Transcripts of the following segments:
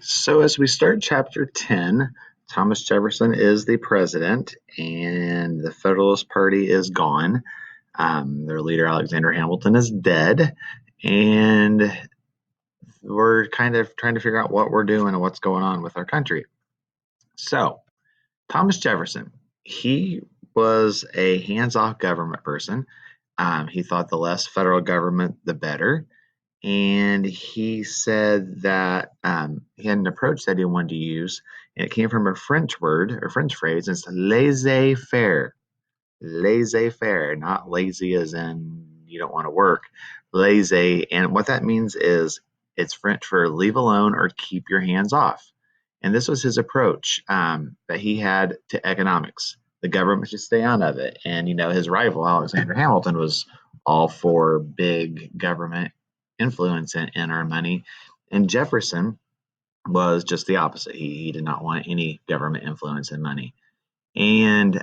So, as we start chapter 10, Thomas Jefferson is the president, and the Federalist Party is gone. Their leader, Alexander Hamilton, is dead, and we're kind of trying to figure out what we're doing and what's going on with our country. So, Thomas Jefferson, he was a hands off government person. He thought the less federal government, the better. And he said that he had an approach that he wanted to use, and it came from a French word or French phrase. It's laissez faire, not lazy as in you don't want to work. Laissez, and what that means is it's French for leave alone or keep your hands off. And this was his approach that he had to economics. The government should stay out of it. And his rival Alexander Hamilton was all for big government influence in our money. And Jefferson was just the opposite. He did not want any government influence in money. And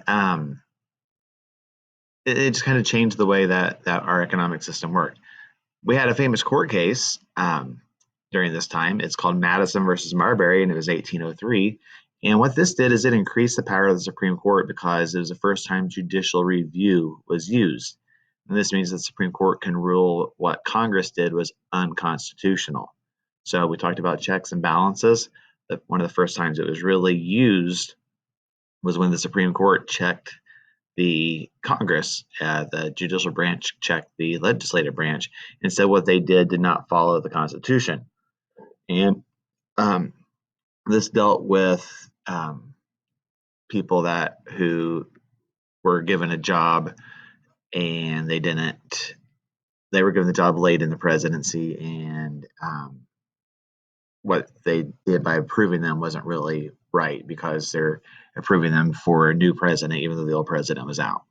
it just kind of changed the way that our economic system worked. We had a famous court case during this time. It's called Madison versus Marbury, and it was 1803. And what this did is it increased the power of the Supreme Court because it was the first time judicial review was used. And this means the Supreme Court can rule what Congress did was unconstitutional. So we talked about checks and balances. One of the first times it was really used was when the Supreme Court checked the Congress, the judicial branch checked the legislative branch, and said what they did not follow the Constitution. And um, this dealt with people who were given a job and they were given the job late in the presidency, and what they did by approving them wasn't really right because they're approving them for a new president, even though the old president was out.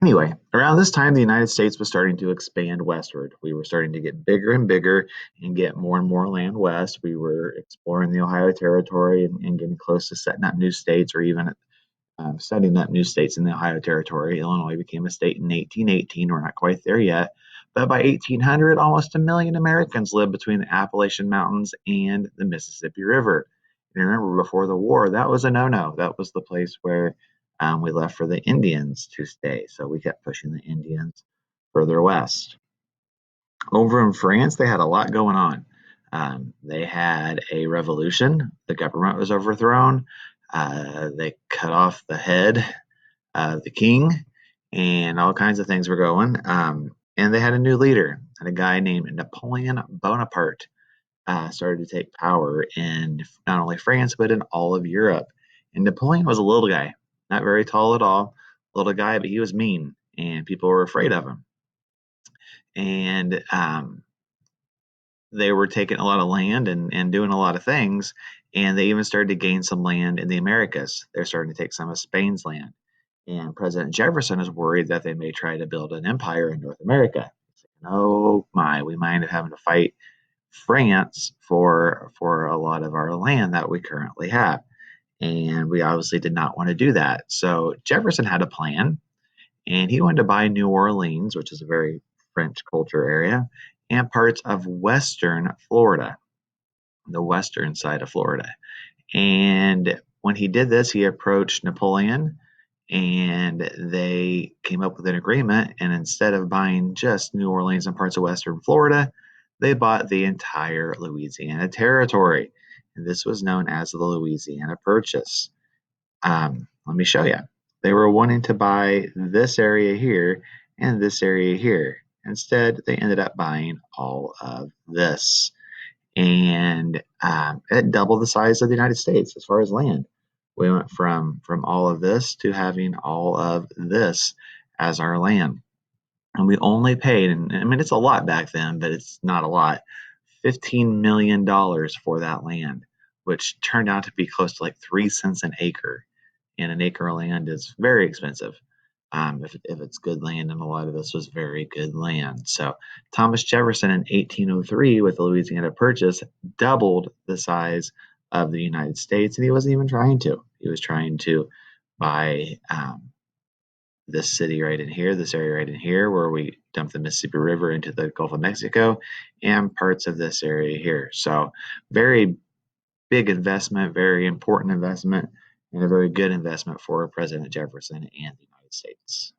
Anyway, around this time, the United States was starting to expand westward. We were starting to get bigger and bigger and get more and more land west. We were exploring the Ohio Territory and getting close to setting up new states, or even setting up new states in the Ohio Territory. Illinois became a state in 1818. We're not quite there yet. But by 1800, almost 1 million Americans lived between the Appalachian Mountains and the Mississippi River. And remember, before the war, that was a no-no. That was the place where we left for the Indians to stay. So we kept pushing the Indians further west. Over in France, they had a lot going on. They had a revolution. The government was overthrown. They cut off the head of the king, and all kinds of things were going. And they had a new leader, and a guy named Napoleon Bonaparte started to take power in not only France, but in all of Europe. And Napoleon was a little guy, not very tall at all, little guy, but he was mean, and people were afraid of him. And they were taking a lot of land and doing a lot of things, and they even started to gain some land in the Americas. They're starting to take some of Spain's land. And President Jefferson is worried that they may try to build an empire in North America. He's saying, oh my, we might have having to fight France for a lot of our land that we currently have. And we obviously did not want to do that. So Jefferson had a plan, and he wanted to buy New Orleans, which is a very French culture area, and parts of western Florida, the western side of Florida. And when he did this, he approached Napoleon, and they came up with an agreement. And instead of buying just New Orleans and parts of western Florida, they bought the entire Louisiana territory. And this was known as the Louisiana Purchase. Let me show you. They were wanting to buy this area here and this area here. Instead, they ended up buying all of this. And it doubled the size of the United States as far as land. We went from all of this to having all of this as our land. And we only paid, and I mean, it's a lot back then, but it's not a lot, $15 million for that land, which turned out to be close to like 3 cents an acre. And an acre of land is very expensive if it's good land, and a lot of this was very good land. So Thomas Jefferson in 1803 with the Louisiana Purchase doubled the size of the United States, and he wasn't even trying to. He was trying to buy this city right in here, this area right in here, where we dump the Mississippi River into the Gulf of Mexico, and parts of this area here. So, very big investment, very important investment, and a very good investment for President Jefferson and the United States.